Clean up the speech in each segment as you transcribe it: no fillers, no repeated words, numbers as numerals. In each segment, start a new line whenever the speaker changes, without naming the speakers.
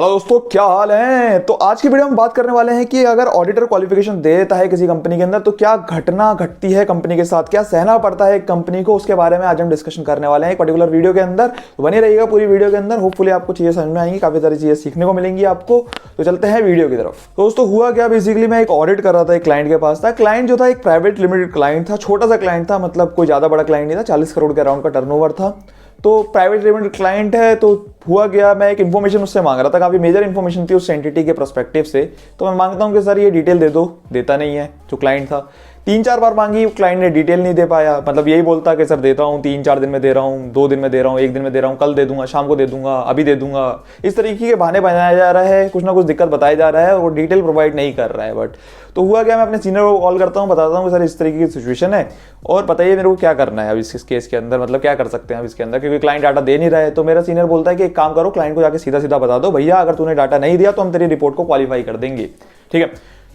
Hello दोस्तों, क्या हाल है। तो आज की वीडियो में बात करने वाले हैं कि अगर ऑडिटर क्वालिफिकेशन दे देता है किसी कंपनी के अंदर तो क्या घटना घटती है कंपनी के साथ, क्या सहना पड़ता है एक कंपनी को, उसके बारे में आज हम डिस्कशन करने वाले हैं एक पर्टिकुलर वीडियो के अंदर। तो बने रहिएगा पूरी वीडियो के अंदर, होपफुली आपको चीजें समझ में आएंगी, काफी सारी चीजें सीखने को मिलेंगी आपको। तो चलते हैं वीडियो की तरफ। तो दोस्तों हुआ क्या, बेसिकली मैं एक ऑडिट कर रहा था, एक क्लाइंट के पास था। क्लाइंट जो था एक प्राइवेट लिमिटेड क्लाइंट था, छोटा सा क्लाइंट था, मतलब कोई ज्यादा बड़ा क्लाइंट नहीं था, 40 करोड़ के अराउंड का टर्नओवर था। तो प्राइवेट लिमिटेड क्लाइंट है। तो हुआ गया, मैं एक इन्फॉर्मेशन उससे मांग रहा था, काफी मेजर इन्फॉर्मेशन थी उस एंटिटी के पर्सपेक्टिव से। तो मैं मांगता हूँ कि सर ये डिटेल दे दो, देता नहीं है जो क्लाइंट था। 3-4 बार मांगी, क्लाइंट ने डिटेल नहीं दे पाया। मतलब यही बोलता कि सर देता हूँ, 3-4 दिन में दे रहा हूँ, 2 दिन में दे रहा हूँ, 1 दिन में दे रहा हूँ, कल दे दूंगा, शाम को दे दूंगा, अभी दे दूंगा। इस तरीके के बहाने बनाया जा रहा है, कुछ ना कुछ दिक्कत बताया जा रहा है और डिटेल प्रोवाइड नहीं कर रहा है। बट तो हुआ क्या, मैं अपने सीनियर को कॉल करता हूँ, बताता हूँ कि सर इस तरीके की सिचुएशन है और बताइए मेरे को क्या करना है अब इस केस के अंदर, मतलब क्या कर सकते हैं अब इसके अंदर, क्योंकि क्लाइंट डाटा दे नहीं रहा है। तो मेरा सीनियर बोलता है कि एक काम करो, क्लाइंट को जाके सीधा सीधा बता दो, भैया अगर तूने डाटा नहीं दिया तो हम तेरी रिपोर्ट को क्वालिफाई कर देंगे। ठीक है।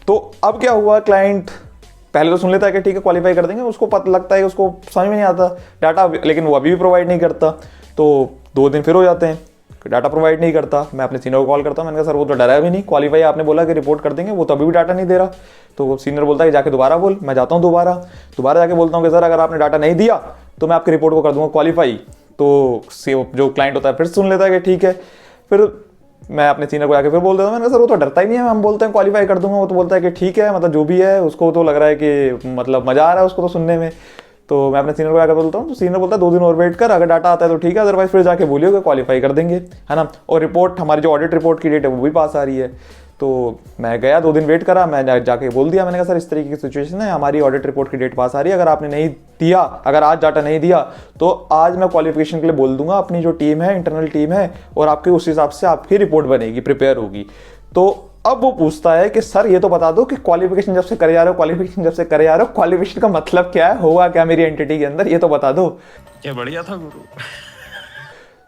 तो अब क्या हुआ, क्लाइंट पहले तो सुन लेता है कि ठीक है क्वालिफाई कर देंगे, उसको पता लगता है कि उसको समझ में नहीं आता डाटा, लेकिन वो अभी भी प्रोवाइड नहीं करता। तो 2 दिन फिर हो जाते हैं, डाटा प्रोवाइड नहीं करता। मैं अपने सीनियर को कॉल करता हूँ, मैंने कहा सर वो तो डरा भी नहीं, क्वालिफाई आपने बोला कि रिपोर्ट कर देंगे, वो तो अभी भी डाटा नहीं दे रहा। तो सीनियर बोलता है जाके दोबारा बोल। मैं जाता हूँ दोबारा जाके बोलता हूँ कि सर अगर आपने डाटा नहीं दिया तो मैं आपकी रिपोर्ट को कर दूंगा क्वालिफाई। तो जो क्लाइंट होता है फिर सुन लेता है कि ठीक है। फिर मैं अपने सीनियर को जाके फिर बोल देता हूँ, मैंने कहा सर वो तो डरता ही नहीं है, हम बोलते हैं क्वालिफाई कर दूंगा, वो तो बोलता है कि ठीक है, मतलब जो भी है उसको तो लग रहा है कि मतलब मजा आ रहा है उसको तो सुनने में। तो मैं अपने सीनियर को जाकर बोलता हूँ, तो सीनियर बोलता है 2 दिन और वेट कर, अगर डाटा आता है तो ठीक है, अदरवाइज फिर जाके बोलियो कि क्वालिफाई कर देंगे, है ना। और रिपोर्ट, हमारी जो ऑडिट रिपोर्ट की डेट है वो भी पास आ रही है। तो मैं गया, 2 दिन वेट करा, मैं जाके बोल दिया, मैंने कहा सर इस तरीके की सिचुएशन है, हमारी ऑडिट रिपोर्ट की डेट पास आ रही है, अगर आपने नहीं दिया, अगर आज डाटा नहीं दिया तो आज मैं क्वालिफिकेशन के लिए बोल दूंगा, अपनी जो टीम है, इंटरनल टीम है, और आपके उस हिसाब से आपकी रिपोर्ट बनेगी, प्रिपेयर होगी। तो अब वो पूछता है कि सर ये तो बता दो कि क्वालिफिकेशन जब से करे जा रहे हो, क्वालिफिकेशन का मतलब क्या है, होगा क्या मेरी एंटिटी के अंदर, ये तो बता दो।
क्या बढ़िया था गुरु।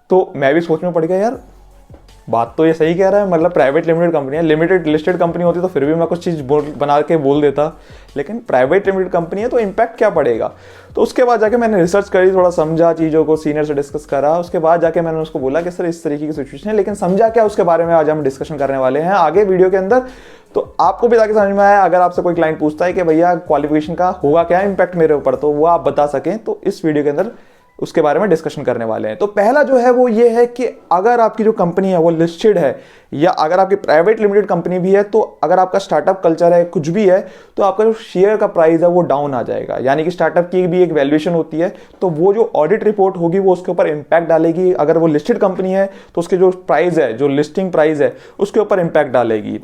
तो मैं भी सोच में पड़ गया, यार बात तो ये सही कह रहा है, मतलब प्राइवेट लिमिटेड कंपनी है, लिमिटेड लिस्टेड कंपनी होती तो फिर भी मैं कुछ चीज़ बना के बोल देता, लेकिन प्राइवेट लिमिटेड कंपनी है तो इम्पैक्ट क्या पड़ेगा। तो उसके बाद जाके मैंने रिसर्च करी, थोड़ा समझा चीज़ों को, सीनियर से डिस्कस करा, उसके बाद जाके मैंने उसको बोला कि सर इस तरीके की सिचुएशन है, लेकिन समझा क्या उसके बारे में आज हम डिस्कशन करने वाले हैं आगे वीडियो के अंदर। तो आपको भी जाके समझ में आया, अगर आपसे कोई क्लाइंट पूछता है कि भैया क्वालिफिकेशन का होगा क्या इम्पैक्ट मेरे ऊपर, तो वो आप बता सकें, तो इस वीडियो के अंदर उसके बारे में डिस्कशन करने वाले हैं। तो पहला जो है वो ये है कि अगर आपकी जो कंपनी है वो लिस्टेड है, या अगर आपकी प्राइवेट लिमिटेड कंपनी भी है, तो अगर आपका स्टार्टअप कल्चर है, कुछ भी है, तो आपका जो शेयर का प्राइस है वो डाउन आ जाएगा। यानी कि स्टार्टअप की भी एक वैल्यूएशन होती है, तो वो जो ऑडिट रिपोर्ट होगी वो उसके ऊपर इंपैक्ट डालेगी। अगर वो लिस्टेड कंपनी है तो उसके जो प्राइस है, जो लिस्टिंग प्राइस है, उसके ऊपर इंपैक्ट डालेगी।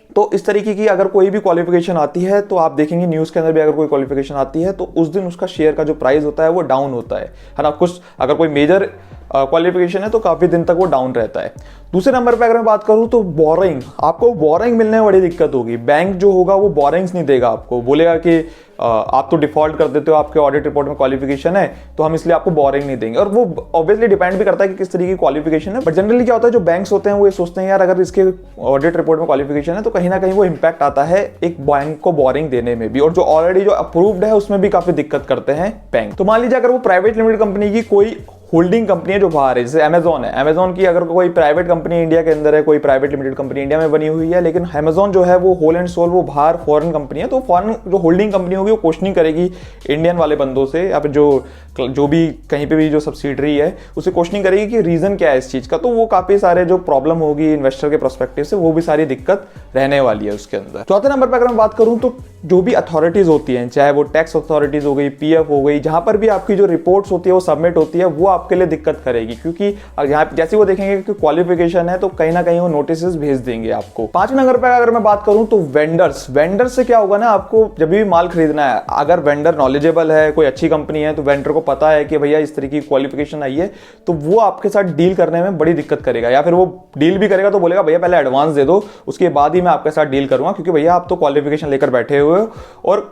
तो इस तरीके की अगर कोई भी क्वालिफिकेशन आती है, तो आप देखेंगे न्यूज़ के अंदर भी अगर कोई क्वालिफिकेशन आती है तो उस दिन उसका शेयर का जो प्राइस होता है वो डाउन होता है ना। कुछ अगर कोई मेजर क्वालिफिकेशन है तो काफ़ी दिन तक वो डाउन रहता है। दूसरे नंबर पे अगर मैं बात करूं तो बोरिंग, आपको बोरिंग मिलने में बड़ी दिक्कत होगी। बैंक जो होगा वो बोरिंग्स नहीं देगा आपको, बोलेगा कि आप तो डिफॉल्ट कर देते हो, आपके ऑडिट रिपोर्ट में क्वालिफिकेशन है तो हम इसलिए आपको बोरिंग नहीं देंगे। और वो ऑब्वियसली डिपेंड भी करता है कि किस तरीके की क्वालिफिकेशन है। बट जनरली क्या होता है, जो बैंक्स होते हैं वो ये सोचते हैं यार अगर इसके ऑडिट रिपोर्ट में क्वालिफिकेशन है तो कहीं ना कहीं वो इंपैक्ट आता है एक बैंक को बोरिंग देने में भी, और जो ऑलरेडी जो अप्रूव्ड है उसमें भी काफी दिक्कत करते हैं बैंक। तो मान लीजिए अगर वो प्राइवेट लिमिटेड कंपनी की कोई होल्डिंग कंपनी है जो बाहर है, जैसे अमेजॉन है, अमेजॉन की अगर कोई प्राइवेट कंपनी इंडिया के अंदर है, कोई प्राइवेट लिमिटेड कंपनी इंडिया में बनी हुई है, लेकिन अमेजॉन जो है वो होल एंड सोल वो बाहर फॉरेन कंपनी है, तो फॉरेन जो होल्डिंग कंपनी होगी वो क्वेश्चनिंग करेगी इंडियन वाले बंदों से, या फिर जो भी कहीं पे भी जो सब्सिडरी है उसे क्वेश्चनिंग करेगी कि रीजन क्या है इस चीज का। तो वो काफी सारे जो प्रॉब्लम होगी इन्वेस्टर के प्रोस्पेक्टिव से, वो भी सारी दिक्कत रहने वाली है उसके अंदर। चौथे नंबर पर अगर मैं बात करूं तो जो भी अथॉरिटीज होती हैं, चाहे वो टैक्स अथॉरिटीज हो गई, पीएफ हो गई, जहां पर भी आपकी जो रिपोर्ट्स होती है वो सबमिट होती है, वो आपके लिए दिक्कत करेगी, क्योंकि यहाँ जैसे वो देखेंगे कि क्वालिफिकेशन है तो कहीं ना कहीं वो नोटिस भेज देंगे आपको। 5वें नंबर पर अगर मैं बात करूं तो वेंडर से क्या होगा ना, आपको जब भी माल खरीदना है, अगर वेंडर नॉलेजेबल है, कोई अच्छी कंपनी है, तो वेंडर को पता है कि भैया इस तरीके की क्वालिफिकेशन आई है, तो वो आपके साथ डील करने में बड़ी दिक्कत करेगा। या फिर वो डील भी करेगा तो बोलेगा भैया पहले एडवांस दे दो, उसके बाद ही मैं आपके साथ डील करूंगा, क्योंकि भैया आप तो क्वालिफिकेशन लेकर बैठे हुए हो और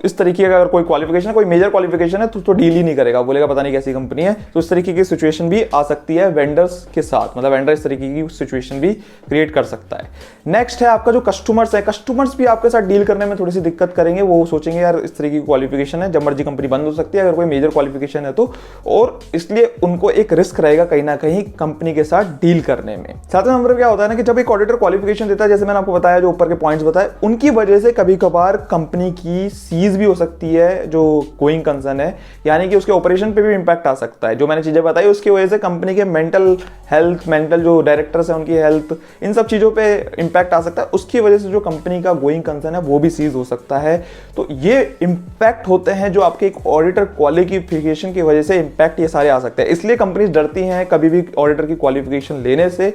इस तरीके का अगर कोई क्वालिफिकेशन है, कोई मेजर क्वालिफिकेशन है तो डील ही नहीं करेगा, बोलेगा पता नहीं कैसी कंपनी है। तो इस तरीके की सिचुएशन भी आ सकती है वेंडर्स के साथ, मतलब वेंडर इस तरीके की सिचुएशन भी क्रिएट कर सकता है। नेक्स्ट है आपका जो कस्टमर्स है, कस्टमर्स भी आपके साथ डील करने में थोड़ी सी दिक्कत करेंगे। वो सोचेंगे यार इस तरीके की क्वालिफिकेशन है, जब मर्जी कंपनी बंद हो सकती है अगर कोई मेजर क्वालिफिकेशन है तो, और इसलिए उनको एक रिस्क रहेगा कहीं ना कहीं कंपनी के साथ डील करने में। साथ में नंबर क्या होता है ना कि जब एक ऑडिटर क्वालिफिकेशन देता है, जैसे मैंने आपको बताया जो ऊपर के पॉइंट्स बताए, उनकी वजह से कभी कभार कंपनी की सीज भी हो सकती है जो गोइंग कंसर्न है, यानी कि उसके ऑपरेशन पे भी इंपैक्ट आ सकता है। जो मैंने चीजें बताई उसकी वजह से कंपनी के मेंटल हेल्थ, मेंटल जो डायरेक्टर्स हैं उनकी हेल्थ, इन सब चीजों पे इंपैक्ट आ सकता है। उसकी वजह से जो कंपनी का गोइंग कंसर्न है वो भी सीज हो सकता है। तो ये इंपैक्ट होते हैं जो आपके एक ऑडिटर क्वालिफिकेशन की वजह से इंपैक्ट ये सारे आ सकते हैं। इसलिए कंपनीज डरती हैं कभी भी ऑडिटर की क्वालिफिकेशन लेने से।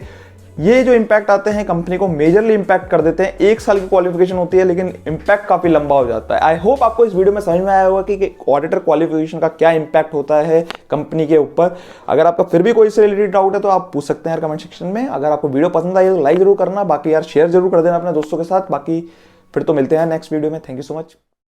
ये जो इंपैक्ट आते हैं कंपनी को मेजरली इंपैक्ट कर देते हैं। 1 साल की क्वालिफिकेशन होती है लेकिन इंपैक्ट काफी लंबा हो जाता है। आई होप आपको इस वीडियो में समझ में आया होगा कि ऑडिटर क्वालिफिकेशन का क्या इंपैक्ट होता है कंपनी के ऊपर। अगर आपका फिर भी कोई इससे रिलेटेड डाउट है तो आप पूछ सकते हैं यार कमेंट सेक्शन में। अगर आपको वीडियो पसंद आई तो लाइक जरूर करना, बाकी यार शेयर जरूर कर देना अपने दोस्तों के साथ। बाकी फिर तो मिलते हैं नेक्स्ट वीडियो में। Thank you so much.